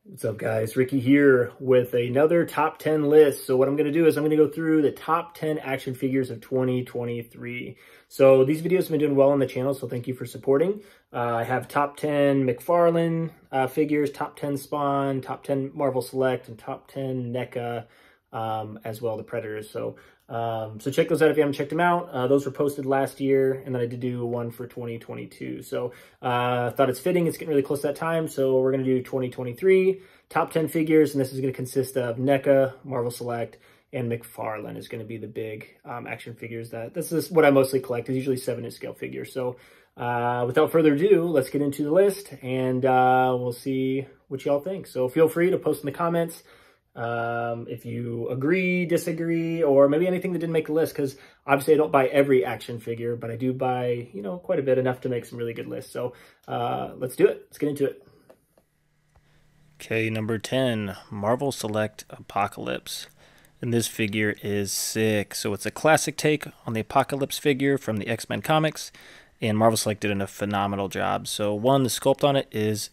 What's up, guys? Ricky here with another top 10 list. So what I'm going to do is I'm going to go through the top 10 action figures of 2023. So these videos have been doing well on the channel, so thank you for supporting. I have top 10 McFarlane figures, top 10 Spawn, top 10 Marvel Select, and top 10 NECA as well, the Predators. So check those out if you haven't checked them out. Those were posted last year, and then I did do one for 2022. So thought it's fitting. It's getting really close to that time, so we're going to do 2023 top 10 figures, and this is going to consist of NECA, Marvel Select, and McFarlane is going to be the big action figures. This is what I mostly collect. It's usually 7-inch scale figures. So without further ado, let's get into the list, and we'll see what y'all think. So feel free to post in the comments if you agree, disagree, or maybe anything that didn't make the list, because obviously I don't buy every action figure, but I do buy, quite a bit, enough to make some really good lists. So let's do it. Let's get into it. Okay, number 10, Marvel Select Apocalypse. And this figure is sick. So it's a classic take on the Apocalypse figure from the X-Men comics, and Marvel Select did a phenomenal job. So one, the sculpt on it is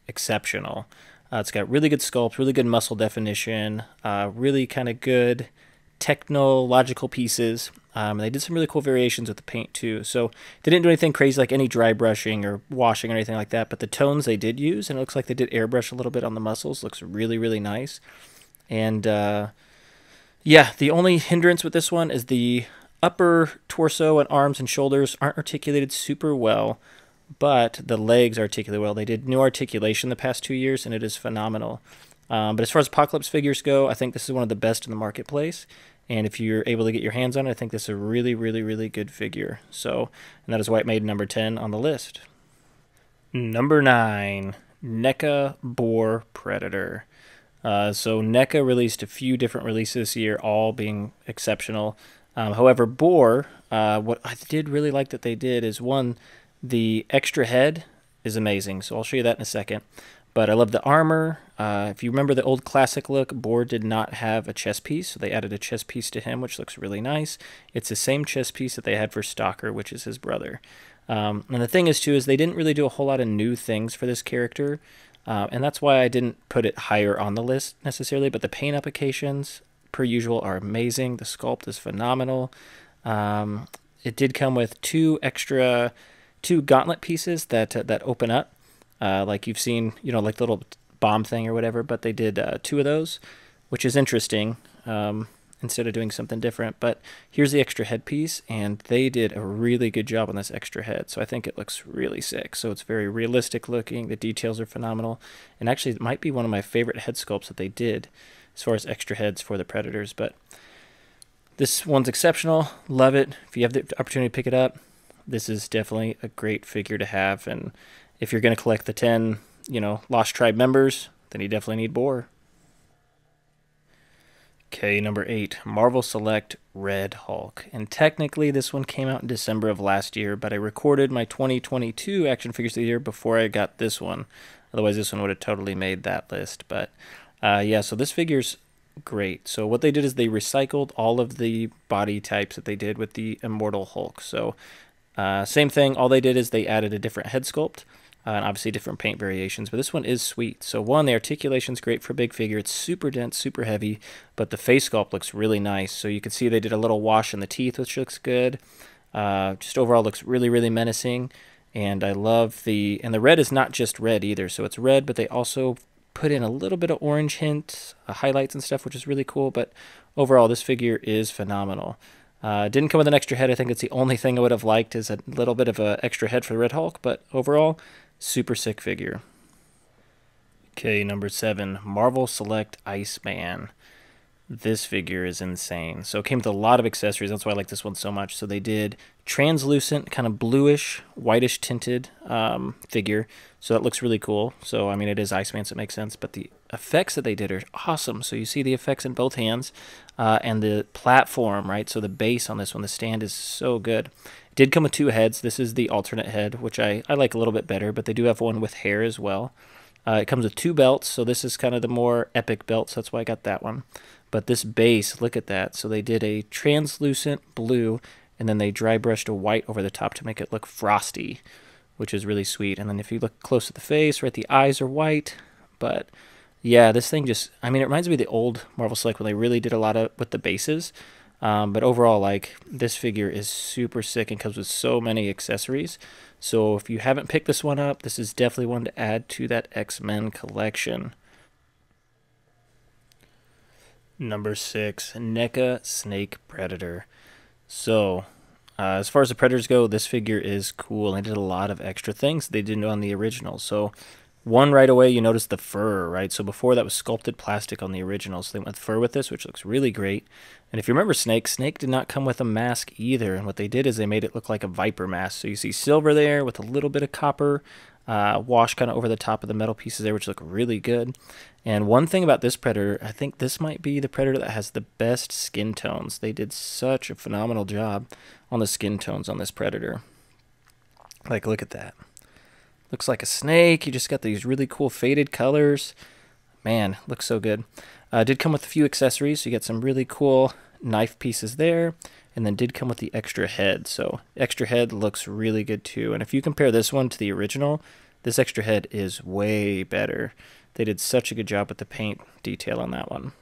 exceptional. It's got really good sculpt, really good muscle definition, really kind of good technological pieces. They did some really cool variations with the paint too. So they didn't do anything crazy like any dry brushing or washing or anything like that, but the tones they did use, and it looks like they did airbrush a little bit on the muscles, looks really, really nice. And yeah, the only hindrance with this one is the upper torso and arms and shoulders aren't articulated super well, but the legs articulate well. They did new articulation the past 2 years, and it is phenomenal. But as far as Apocalypse figures go, I think this is one of the best in the marketplace. And if you're able to get your hands on it, I think this is a really, really, really good figure. So, and that is why it made number 10 on the list. Number 9, NECA Boar Predator. So NECA released a few different releases this year, all being exceptional. However, Boar, what I did really like that they did is, one, the extra head is amazing, so I'll show you that in a second. But I love the armor. If you remember the old classic look, Boar did not have a chest piece, so they added a chest piece to him, which looks really nice. It's the same chest piece that they had for Stalker, which is his brother. And the thing is, too, is they didn't really do a whole lot of new things for this character, and that's why I didn't put it higher on the list necessarily, but the paint applications, per usual, are amazing. The sculpt is phenomenal. It did come with two gauntlet pieces that open up, like you've seen, like the little bomb thing or whatever, but they did 2 of those, which is interesting, instead of doing something different. But here's the extra headpiece, and they did a really good job on this extra head, so I think it looks really sick. So it's very realistic looking, the details are phenomenal, and actually it might be one of my favorite head sculpts that they did as far as extra heads for the Predators. But this one's exceptional, love it. If you have the opportunity to pick it up, this is definitely a great figure to have. And if you're going to collect the 10, Lost Tribe members, then you definitely need Boar. Okay, number 8, Marvel Select Red Hulk. And technically this one came out in December of last year, but I recorded my 2022 action figures of the year before I got this one. Otherwise this one would have totally made that list. But yeah, so this figure's great. So what they did is they recycled all of the body types that they did with the Immortal Hulk. So same thing, all they did is they added a different head sculpt, and obviously different paint variations, but this one is sweet. So one, the articulation's great for a big figure. It's super dense, super heavy, but the face sculpt looks really nice. So you can see they did a little wash in the teeth, which looks good. Just overall looks really, really menacing, and I love and the red is not just red either. So it's red, but they also put in a little bit of orange hint, highlights and stuff, which is really cool. But overall, this figure is phenomenal. Didn't come with an extra head. I think it's the only thing I would have liked, is a little bit of an extra head for the Red Hulk, but overall, super sick figure. Okay, number 7, Marvel Select Iceman. This figure is insane. So it came with a lot of accessories. That's why I like this one so much. So they did translucent, kind of bluish, whitish tinted figure. So that looks really cool. So, I mean, it is Iceman, so it makes sense. But the effects that they did are awesome. So you see the effects in both hands, and the platform, right? So the base on this one, the stand is so good. It did come with 2 heads. This is the alternate head, which I like a little bit better, but they do have one with hair as well. It comes with 2 belts, so this is kind of the more epic belt, so that's why I got that one. But this base, look at that. So they did a translucent blue, and then they dry brushed a white over the top to make it look frosty, which is really sweet. And then if you look close at the face, right, the eyes are white, but Yeah, this thing just, I mean, it reminds me of the old Marvel Select when they really did a lot of with the bases. But overall, like, this figure is super sick and comes with so many accessories. So if you haven't picked this one up, this is definitely one to add to that X-Men collection. Number 6, NECA Snake Predator. So, as far as the Predators go, this figure is cool. They did a lot of extra things they didn't do on the original. So, one right away, you notice the fur, right? So before that was sculpted plastic on the original. So they went with fur with this, which looks really great. And if you remember Snake, Snake did not come with a mask either. And what they did is they made it look like a Viper mask. So you see silver there with a little bit of copper wash kind of over the top of the metal pieces there, which look really good. And one thing about this Predator, I think this might be the Predator that has the best skin tones. They did such a phenomenal job on the skin tones on this Predator. Like, look at that. Looks like a snake. You just got these really cool faded colors. Man, looks so good. Did come with a few accessories. So you get some really cool knife pieces there. And then did come with the extra head. So extra head looks really good too. And if you compare this one to the original, this extra head is way better. They did such a good job with the paint detail on that one.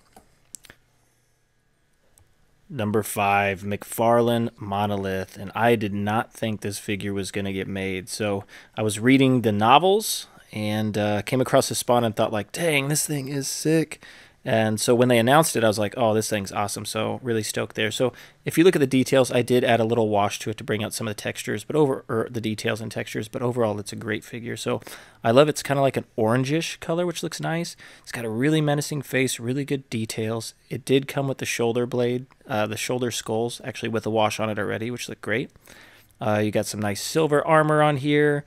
Number 5, McFarlane Monolith, and I did not think this figure was going to get made. So I was reading the novels and came across this spawn and thought like, dang, this thing is sick. And so when they announced it, I was like, oh, this thing's awesome. So really stoked there. So if you look at the details, I did add a little wash to it to bring out some of the textures, or the details and textures. But overall, it's a great figure. So I love it's kind of like an orangish color, which looks nice. It's got a really menacing face, really good details. It did come with the shoulder blade, the shoulder skulls, actually with a wash on it already, which look great. You got some nice silver armor on here.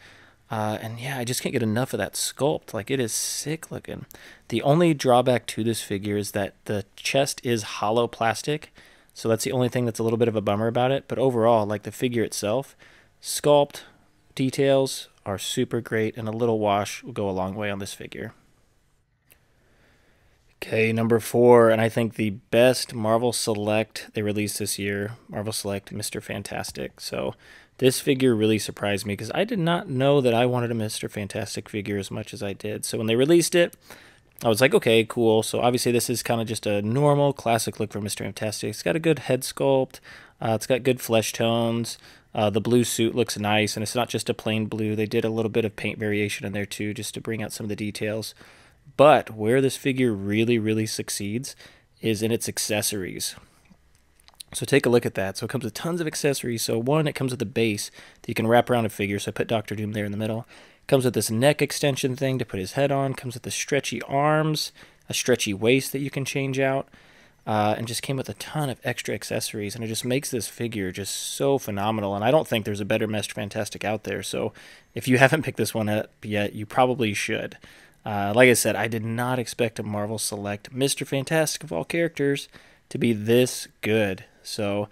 And yeah, I just can't get enough of that sculpt. Like, it is sick looking. The only drawback to this figure is that the chest is hollow plastic. So that's the only thing that's a little bit of a bummer about it. But overall, like the figure itself, sculpt, details are super great. And a little wash will go a long way on this figure. Okay, number 4, and I think the best Marvel Select they released this year, Marvel Select Mr. Fantastic. So this figure really surprised me because I did not know that I wanted a Mr. Fantastic figure as much as I did. So when they released it, I was like, okay, cool. So obviously this is kind of just a normal classic look for Mr. Fantastic. It's got a good head sculpt. It's got good flesh tones. The blue suit looks nice, and it's not just a plain blue. They did a little bit of paint variation in there too, just to bring out some of the details. But where this figure really, really succeeds is in its accessories. So take a look at that. So it comes with tons of accessories. So one, it comes with a base that you can wrap around a figure. So I put Doctor Doom there in the middle. It comes with this neck extension thing to put his head on. Comes with the stretchy arms, a stretchy waist that you can change out. And just came with a ton of extra accessories. And it just makes this figure just so phenomenal. And I don't think there's a better Mr. Fantastic out there. So if you haven't picked this one up yet, you probably should. Like I said, I did not expect a Marvel Select Mr. Fantastic of all characters to be this good. So,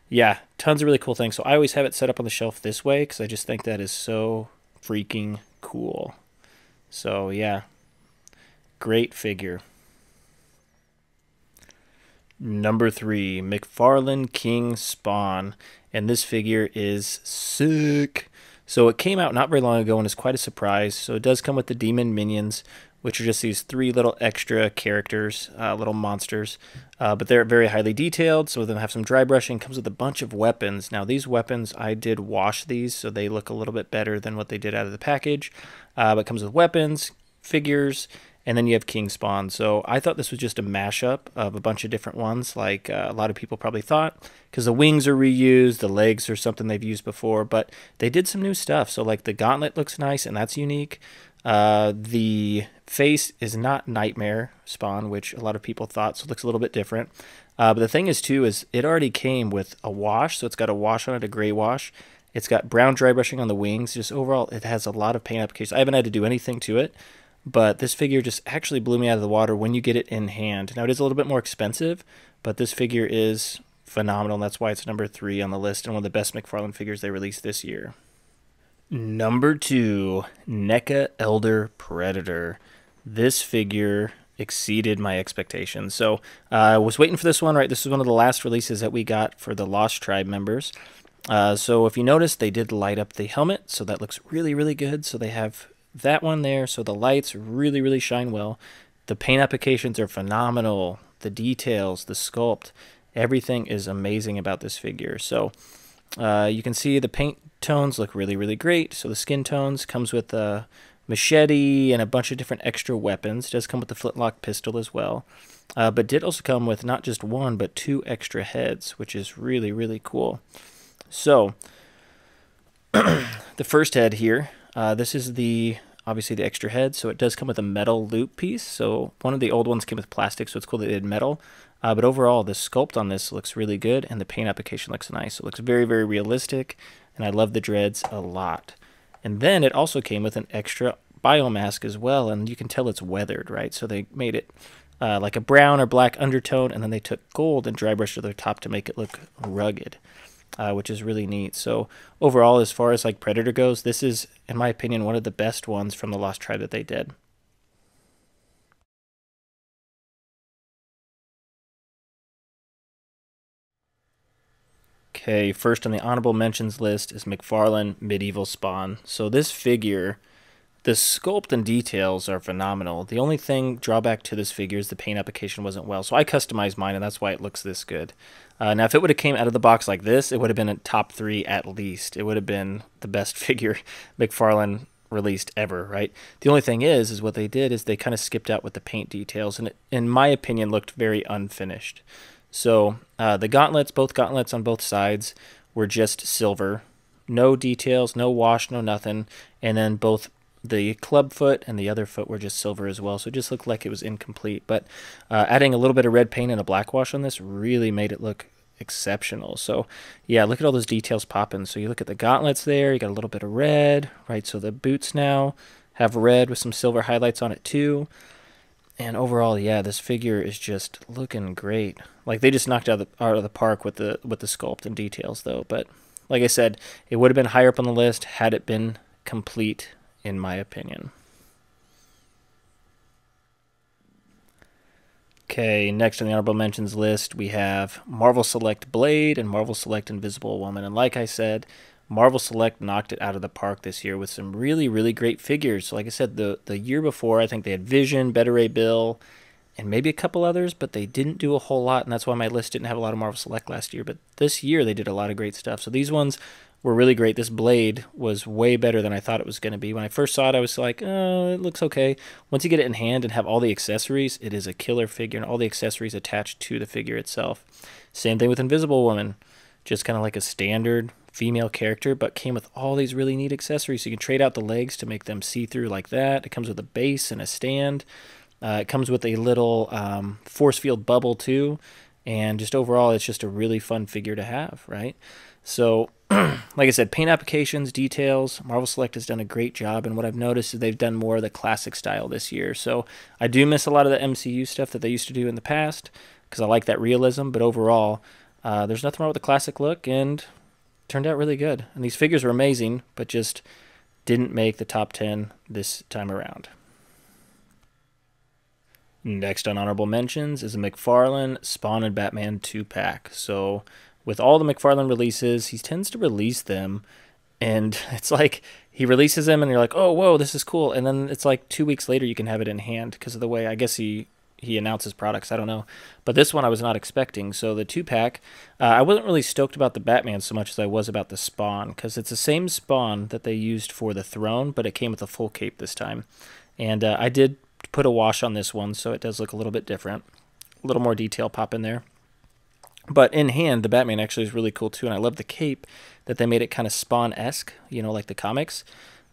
yeah, tons of really cool things. So I always have it set up on the shelf this way because I just think that is so freaking cool. So, yeah, great figure. Number 3, McFarlane King Spawn. And this figure is sick. So it came out not very long ago and is quite a surprise. So it does come with the demon minions, which are just these 3 little extra characters, little monsters. But they're very highly detailed, so then have some dry brushing. Comes with a bunch of weapons. Now these weapons, I did wash these, so they look a little bit better than what they did out of the package. But it comes with weapons, figures, and then you have King Spawn. So I thought this was just a mashup of a bunch of different ones, like a lot of people probably thought, because the wings are reused, the legs are something they've used before, but they did some new stuff. So like the gauntlet looks nice, and that's unique. The face is not Nightmare Spawn, which a lot of people thought, so it looks a little bit different. But the thing is, too, is it already came with a wash, so it's got a wash on it, a gray wash. It's got brown dry brushing on the wings. Just overall, it has a lot of paint application. I haven't had to do anything to it, but this figure just actually blew me out of the water when you get it in hand. Now, it is a little bit more expensive, but this figure is phenomenal, and that's why it's number 3 on the list and one of the best McFarlane figures they released this year. Number 2, NECA Elder Predator. This figure exceeded my expectations. So I was waiting for this one, right? This is one of the last releases that we got for the Lost Tribe members. So if you notice, they did light up the helmet, so that looks really, really good. So they have that one there, so the lights really, really shine well. The paint applications are phenomenal. The details, the sculpt, everything is amazing about this figure. So you can see the paint tones look really, really great. So the skin tones comes with a machete and a bunch of different extra weapons. It does come with the flintlock pistol as well. But did also come with not just one, but 2 extra heads, which is really, really cool. So the first head here, this is obviously the extra head, so it does come with a metal loop piece. So one of the old ones came with plastic, so it's cool that they did metal. But overall, the sculpt on this looks really good, and the paint application looks nice. So it looks very, very realistic, and I love the dreads a lot. And then it also came with an extra biomask as well, and you can tell it's weathered, right? So they made it like a brown or black undertone, and then they took gold and dry brushed to the top to make it look rugged. Which is really neat. So overall, as far as like Predator goes, this is, in my opinion, one of the best ones from the Lost Tribe that they did. Okay, first on the honorable mentions list is McFarlane Medieval Spawn. So this figure, the sculpt and details are phenomenal. The only drawback to this figure is the paint application wasn't well. So I customized mine, and that's why it looks this good. Now, if it would have came out of the box like this, it would have been a top 3 at least. It would have been the best figure McFarlane released ever, right? The only thing is what they did is they kind of skipped out with the paint details, and it, in my opinion, looked very unfinished. So the gauntlets, both gauntlets on both sides, were just silver. No details, no wash, no nothing. And then both the club foot and the other foot were just silver as well, so it just looked like it was incomplete. But adding a little bit of red paint and a black wash on this really made it look exceptional. So yeah, look at all those details popping. So you look at the gauntlets there, you got a little bit of red, right? So the boots now have red with some silver highlights on it too. And overall, yeah, this figure is just looking great. Like, they just knocked out of the park with the sculpt and details though. But like I said, it would have been higher up on the list had it been complete, in my opinion. Okay, next on the honorable mentions list, we have Marvel Select Blade and Marvel Select Invisible Woman. And like I said, Marvel Select knocked it out of the park this year with some really, really great figures. So like I said, the year before, I think they had Vision, Better Ray Bill, and maybe a couple others, but they didn't do a whole lot, and that's why my list didn't have a lot of Marvel Select last year. But this year, they did a lot of great stuff. So these ones were really great. This Blade was way better than I thought it was going to be. When I first saw it, I was like, oh, it looks okay. Once you get it in hand and have all the accessories, it is a killer figure, and all the accessories attached to the figure itself. Same thing with Invisible Woman. Just kind of like a standard female character, but came with all these really neat accessories. So you can trade out the legs to make them see-through like that. It comes with a base and a stand. It comes with a little force field bubble too. And just overall, it's just a really fun figure to have, right? So, like I said, paint applications, details, Marvel Select has done a great job. And what I've noticed is they've done more of the classic style this year. So I do miss a lot of the MCU stuff that they used to do in the past, because I like that realism. But overall, there's nothing wrong with the classic look, and turned out really good. And these figures were amazing, but just didn't make the top 10 this time around. Next on honorable mentions is a McFarlane Spawn and Batman 2-pack. So with all the McFarlane releases, he tends to release them, and it's like he releases them and you're like, oh, whoa, this is cool. And then it's like 2 weeks later you can have it in hand because of the way, I guess he announces products. I don't know. But this one I was not expecting. So the 2-pack, I wasn't really stoked about the Batman so much as I was about the Spawn, because it's the same Spawn that they used for the Throne, but it came with a full cape this time. And I did put a wash on this one, so it does look a little bit different. A little more detail pop in there. But in hand, the Batman actually is really cool too, and I love the cape that they made it kind of Spawn-esque, you know, like the comics.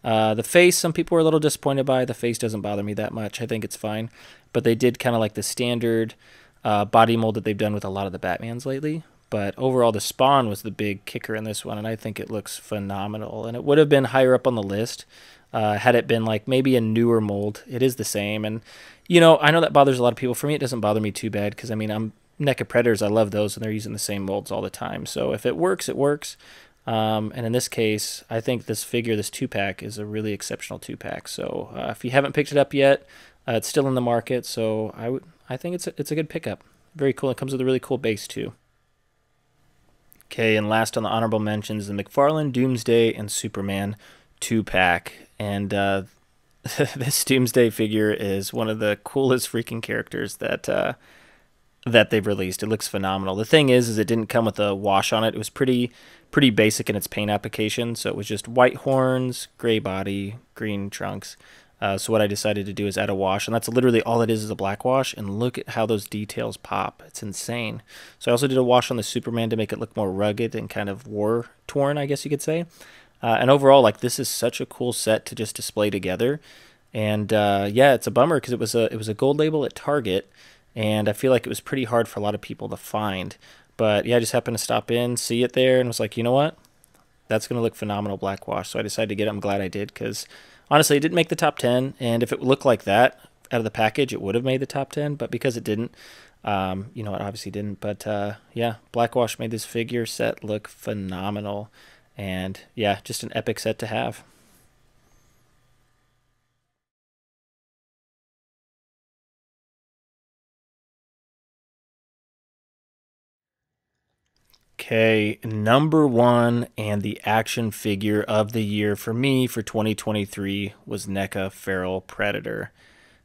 The face, some people were a little disappointed by. The face doesn't bother me that much. I think it's fine. But they did kind of like the standard body mold that they've done with a lot of the Batmans lately. But overall, the Spawn was the big kicker in this one, and I think it looks phenomenal. And it would have been higher up on the list had it been like maybe a newer mold. It is the same. And, you know, I know that bothers a lot of people. For me, it doesn't bother me too bad because, I mean, I'm NECA Predators. I love those, and they're using the same molds all the time. So if it works, it works. And in this case, I think this figure, this 2-pack, is a really exceptional 2-pack. So if you haven't picked it up yet, it's still in the market. So I think it's a good pickup. Very cool. It comes with a really cool base too. Okay, and last on the honorable mentions, the McFarlane Doomsday and Superman 2-pack. And This Doomsday figure is one of the coolest freaking characters that they've released. It looks phenomenal. The thing is it didn't come with a wash on it. It was pretty basic in its paint application. So it was just white horns, gray body, green trunks. So what I decided to do is add a wash, and that's literally all it is a black wash. And look at how those details pop. It's insane. So I also did a wash on the Superman to make it look more rugged and kind of war-torn, I guess you could say. And overall, like, this is such a cool set to just display together. And yeah, it's a bummer because it was a gold label at Target, and I feel like it was pretty hard for a lot of people to find. But yeah, I just happened to stop in, see it there, and was like, you know what? That's going to look phenomenal black wash. So I decided to get it. I'm glad I did because honestly, it didn't make the top 10. And if it looked like that out of the package, it would have made the top 10. But because it didn't, you know, it obviously didn't. But yeah, black wash made this figure set look phenomenal. And yeah, just an epic set to have. Okay, number one and the action figure of the year for me for 2023 was NECA Feral Predator.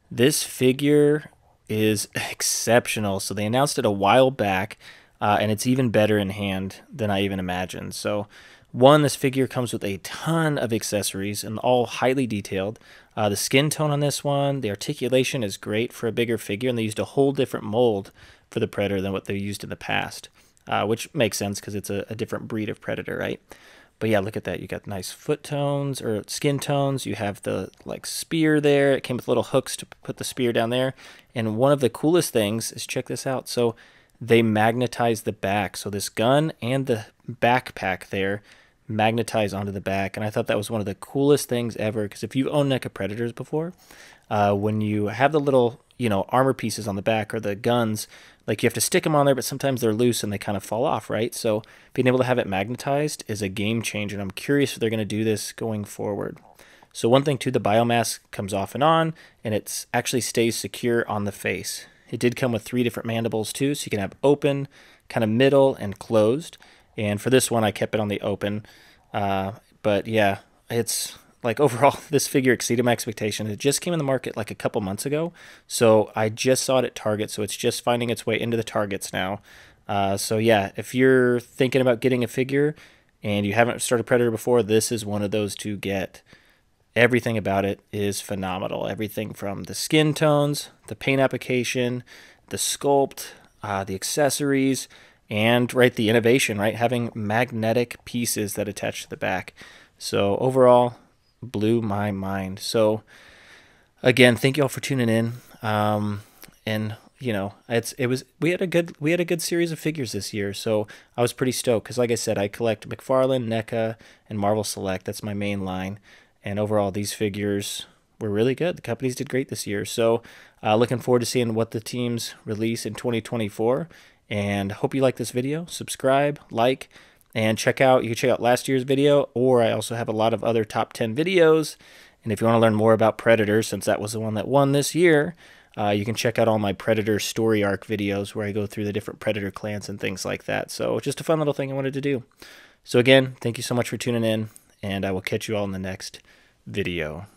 This figure is exceptional. So they announced it a while back, and it's even better in hand than I even imagined. So, one, this figure comes with a ton of accessories and all highly detailed. The skin tone on this one, the articulation is great for a bigger figure, and they used a whole different mold for the Predator than what they used in the past, which makes sense because it's a different breed of Predator, right? But yeah, look at that. You got nice foot tones or skin tones. You have the like spear there. It came with little hooks to put the spear down there. And one of the coolest things is, check this out. So they magnetize the back. So this gun and the backpack there magnetize onto the back. And I thought that was one of the coolest things ever, because if you've owned NECA Predators before, when you have the little, you know, armor pieces on the back or the guns, like you have to stick them on there, but sometimes they're loose and they kind of fall off, right? So being able to have it magnetized is a game changer, and I'm curious if they're going to do this going forward. So one thing too, the biomask comes off and on, and it actually stays secure on the face. It did come with 3 different mandibles too, so you can have open, kind of middle, and closed. And for this one, I kept it on the open. But yeah, it's like overall, this figure exceeded my expectation. It just came in the market like a couple months ago, so I just saw it at Target, so it's just finding its way into the Targets now. So yeah, if you're thinking about getting a figure and you haven't started Predator before, this is one of those to get. Everything about it is phenomenal. Everything from the skin tones, the paint application, the sculpt, the accessories, and right, the innovation, right? Having magnetic pieces that attach to the back. So overall, blew my mind. So again, thank you all for tuning in. And you know, we had a good series of figures this year. So I was pretty stoked because, like I said, I collect McFarlane, NECA, and Marvel Select. That's my main line. And overall, these figures were really good. The companies did great this year. So looking forward to seeing what the teams release in 2024. And hope you like this video. Subscribe, like, and you can check out last year's video, or I also have a lot of other top 10 videos. And if you want to learn more about Predator, since that was the one that won this year, you can check out all my Predator story arc videos where I go through the different Predator clans and things like that. So just a fun little thing I wanted to do. So again, thank you so much for tuning in, and I will catch you all in the next video.